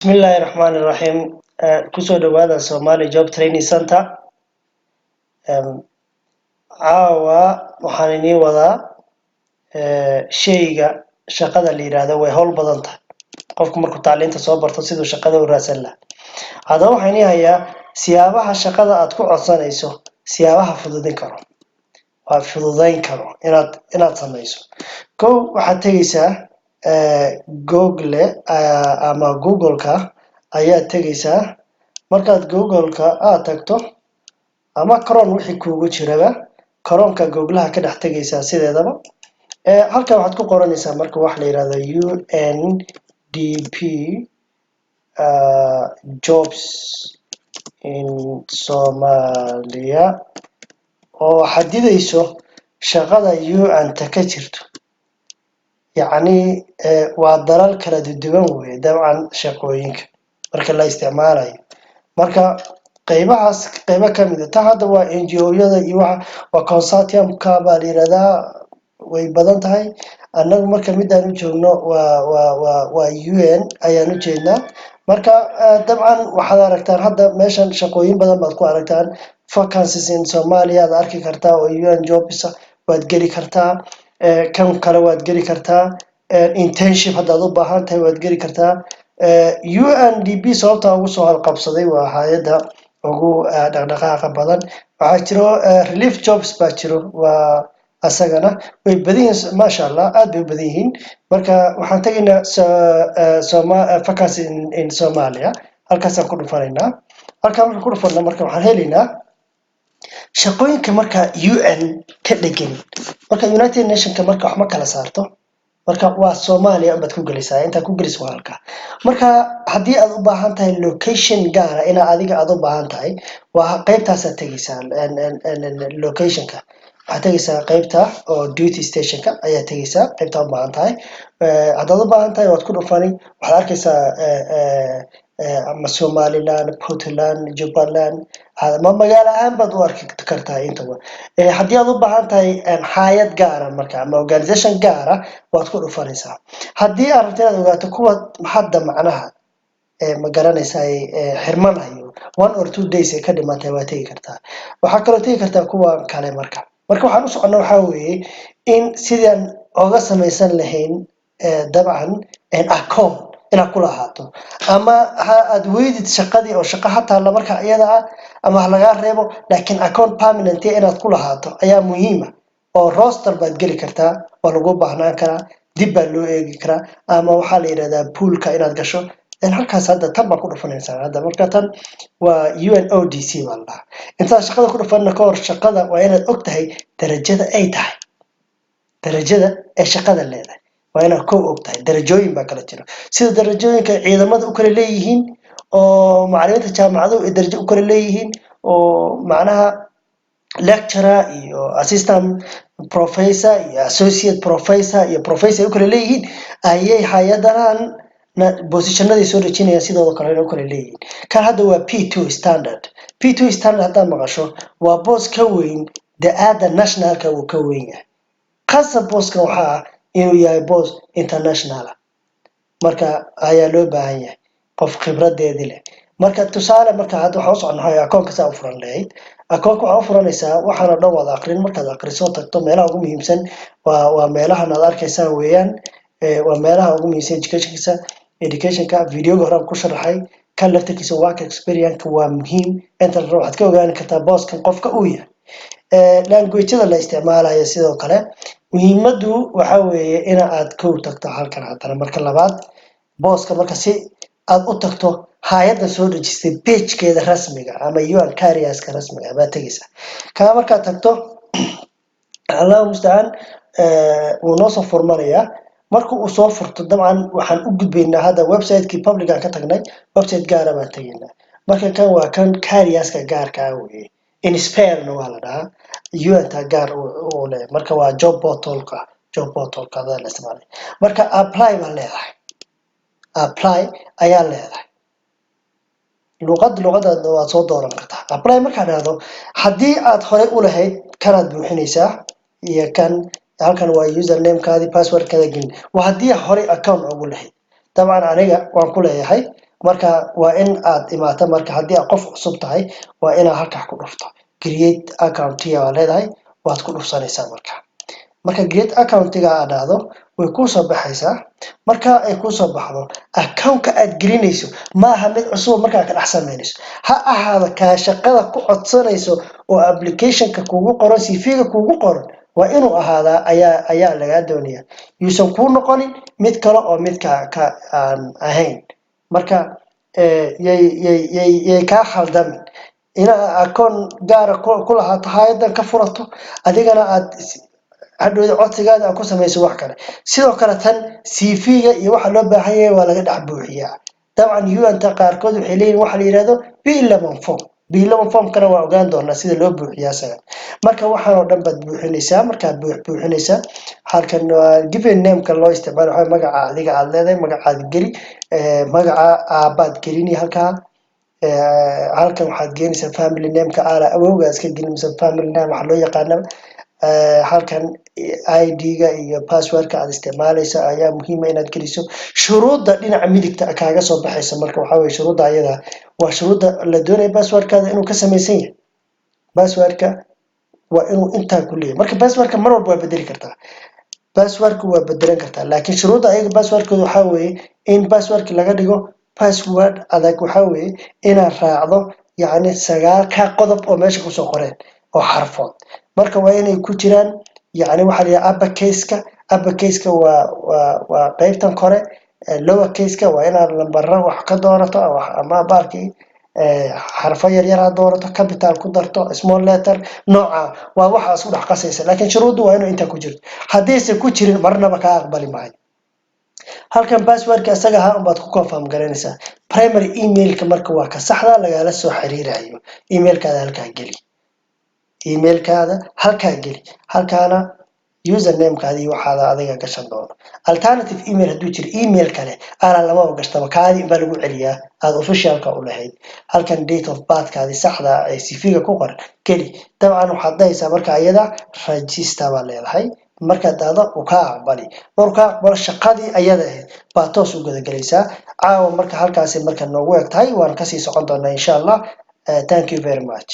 Bismillahirrahmanirrahim. Kusoo dhawaada Somali Job Training Center. Caawa waxaan inii wadaa shayga shaqada la yiraahdo way hawl badan tahay. Qofku markuu tacliinta soo barto siduu shaqada u raadsan lahaa. Haddaba waxaan inii hayaa siyaabaha shaqada aad ku codsanayso, siyaabaha fududeyn karo. Waa fududeyn karo inaad samayso. Kow waxaad tegaysaa Google ama Google-ka ayaad tegaysaa. Markaad Google-ka aad tagto ama Chrome wixii kuugu jiraba Chrome-ka Google-ha ka dhex tegaysaa sideedaba. Halkan waxaad ku qoranaysaa marka wax la yiraahdo UNDP jobs in Somalia oo xadidayso shaqada UN-ta ka jirto. yacni waa dalal kala duwan weeye dabcan shaqooyinka marka la isticmaalayo. Marka qaybahaas qaybo ka mid ah hadda waa NGO-yada iyo waa consortium-ka baa la yiraahdaa way badan tahay. Annagu marka midaan u joogno waa UN ayaan u jeednaa. Marka dabcan waxaad aragtaan hadda meeshan shaqooyin badan baad ku aragtaan. Vacancies in Somalia aad arki kartaa oo UN jobs waad geli kartaa. Kan kale waad geli kartaa. Internship haddaad u baahan tahay waad geli kartaa. UNDP sababta ugu soo halqabsaday waa hay'adda ugu dhaqdhaqaaqa badan. Waxaa jiro relief jobs baa jiro waa asagana way badan yihiin maasha Allah aad bay u badan yihiin. Marka waxaan tegaynaa vacancy in Somalia halkaasaan ku dhufanaynaa. Halkaan markaan ku dhufano marka waxaan helaynaa shaqooyinka marka UN ka dhegan. Marka United Nations marka wax ma kala saarto. Marka waa Soomaaliya baad ku galaysaa inta ku galis waa halka. Marka haddii aad u baahan tahay location gaar ah adiga aad u baahan tahay waa qaybtaas aad tegaysaa location-ka. Waxaad tegaysaa qaybta oo duty station-ka ayaa tegaysaa qaybta u baahan tahay. Haddaad u baahan tahay waad ku dhufani waxaad arkaysaa ama Somaliland, Puntland, Jubaland ama magaalo ahaan baad u arki kartaa intaba. Haddii aad u baahan tahay hay'ad gaar ah marka ama organization gaar ah waad ku dhufanaysaa. Haddii aad rabto inaad ogaato kuwa hadda macnaha ma garanaysaa xirmanayo 1 or 2 days ka dhimatay waad tegi kartaa. Waxaa kaloo tegi kartaa kuwa kale marka. Marka waxaan u soconaa waxaa weeye in sidaan oga samaysan lahayn dabcan account inaad ku lahaato ama aad weydid shaqadii oo shaqo hataa la marka iyada ah ama laga reebo laakiin account permanent inaad ku lahaato ayaa muhiim ah. oo roster baad geli kartaa oo lagu baahnaan karaa dib baa loo eegi karaa ama waxaa la yiraahdaa poolka inaad gasho halkaas hadda tan baa ku dhufanaysaa hadda marka tan waa UNODC baa la inta shaqada ku dhufanna ka hor shaqada waa inaad ogtahay darajada ay tahay darajada ee shaqada leedahay waa inaad koow ogtahay darajooyin baa kala jira sida darajooyinka ciidamada u kala leeyihiin oo macallimiinta jaamacadu ay darajo u kala leeyihiin oo macnaha lecturer iyo assistant professor iyo associate professor iyo professor u kala leeyihiin ayay hay'adahan positionada soo rajinayaan sidoo kale u kala leeyihiin kan hadda waa P2 standard P2 standard hadda maqasho waa boss ka weyn da'ada nationalka uu ka weyn yahay qasab bosska waxa inuu yahay boss international marka ayaa loo baahan yahay qof khibradeed leh marka tusaale marka hadda waxa u soconahay akoonka saa u furan leeyahay akoonka waxa u furanaysaa waxaana dhan wada aqrin markaad aqriso tagto meelaha ugu muhiimsan waa meelaha aad arkaysaa weeyaan waa meelaha ugu muhiimsan education-ka video hore ku sharaxay kan laftirkiisa work experience waa muhiim inta waxaad ka ogaan kartaa bosskan qofka uu yahay language-da la isticmaalayo sidoo kale muhiimadu waxa weeye in aad ku tagto halkan hadana marka labaad bosska marka si aad u tagto hay'adda soo dhajistay page-keeda rasmiga ama UN carriers-ka rasmiga baad tagaysaa ka marka tagto Allah musta'an uu noo soo furmanaya marka uu soo furto dabcan waxaan u gudbaynaa hadda website-kii public ka tagnay website gaar ah baan tagaynaa marka kan waa kan carriers-ka gaarka ah weeye inspire waa la dhahaa UN-ta gaar u leh marka waa job portal-ka la isticmaalay marka apply baa leedahay apply ayaa leedahay luqadda waa soo dooran kartaa apply marka dhahdo haddii aad hore u lahayd kanaad buuxinaysaa iyo kan halkan waa username-kaadi password-kaada gelin waa haddii hore account ugu lahayd طبعا aniga waan ku leeyahay marka waa in aad imaato marka haddii aad qof cusub tahay waa inaad halkaa ku dhufto create account yaa leedahay waad ku dhufsanaysaa marka create accountiga aad dhahdo way ku soo baxaysaa marka ay ku soo baxdo accountka aad gelinayso ma aha mid cusub markaa ka dhex samaynayso ha ahaado ka shaqada ku codsanayso oo applicationka kugu qoran CV-ga kugu qoran waa inuu ahaadaa ayaa laga doonayaa yuusan ku noqonin mid kale oo midka ka aan ahayn marka yay ka khaldamin ina akoon gaar ku lahaato hay'adan ka furato adigana aad hadhow codsigaada ku samayso wax kale sidoo kale tan CV-ga iyo waxa loo baahan yahay waa laga dhex buuxiyaa dabcan UN-ta qaarkood waxay leeyihiin waxa la yiraahdo B11 form B11 form kana waa ogaan doonaa sida loo buuxiyaa isaga marka waxaan oo dhan baad buuxinaysaa markaad buuxinaysaa halkan given name-ka loo isticmaalo waxa magaca adiga aad leedahay magacaad geli magaca aabaad gelini halkaa halkan waxaad gelinaysaa family name-ka aala awowga iska gelinaysaa family name waxa loo yaqaano halkan ID-ga iyo password-ka aad isticmaalayso ayaa muhiim ah inaad geliso shuruudda dhinaca midigta kaaga soo baxaysa marka waxa weeye shuruudda ayada waa shuruudda la doonayo password-kaada inuu ka samaysan yahay password-ka waa inuu intaa ku leeyahay marka password-ka mar walba waa bedeli kartaa password-ku waa bedelan kartaa laakiin shuruudda ayaga password-kooda waxa weeye in password-ka laga dhigo password adag waxa weeye inaad raacdo yacni 9 qodob oo meesha ku soo qoreen oo xarfood marka waa inay ku jiraan يعني waxa la yiraahdaa upper case-ka waa qaybtan kore lower case-ka waa inaad lambarro wax ka doorato ama baarkii xarfo yar yar aad doorato capital ku darto small letter nooca waa waxa isku dhex qasaysa laakiin shuruudu waa inuu inta ku jirto haddiise ku jirin marnaba ka aqbali maayo halkan password-ka asaga ahaan baad ku confirm garanaysaa primary email-ka marka waa ka saxda lagala soo xiriirayo email-kaada halkaa geli email-kaada halkaa geli halkaana username-kaadi waxaad adiga gashan doono alternative email hadduu jiro email kale ana lama gastaba kaadi baa lagu celiyaa aad official-ka u lahayd halkan date of birth-kaadi saxda ay CV-ga ku qoran geli dabcan waxaad dahaysaa marka ayada register baa leedahay marka daado u ka aqbali marka aqbal shaqadii ayada ahayd baa toos u gudagalaysaa caawa marka halkaasi marka noogu egtahay waan ka sii socon doonaa insha Allah thank you very much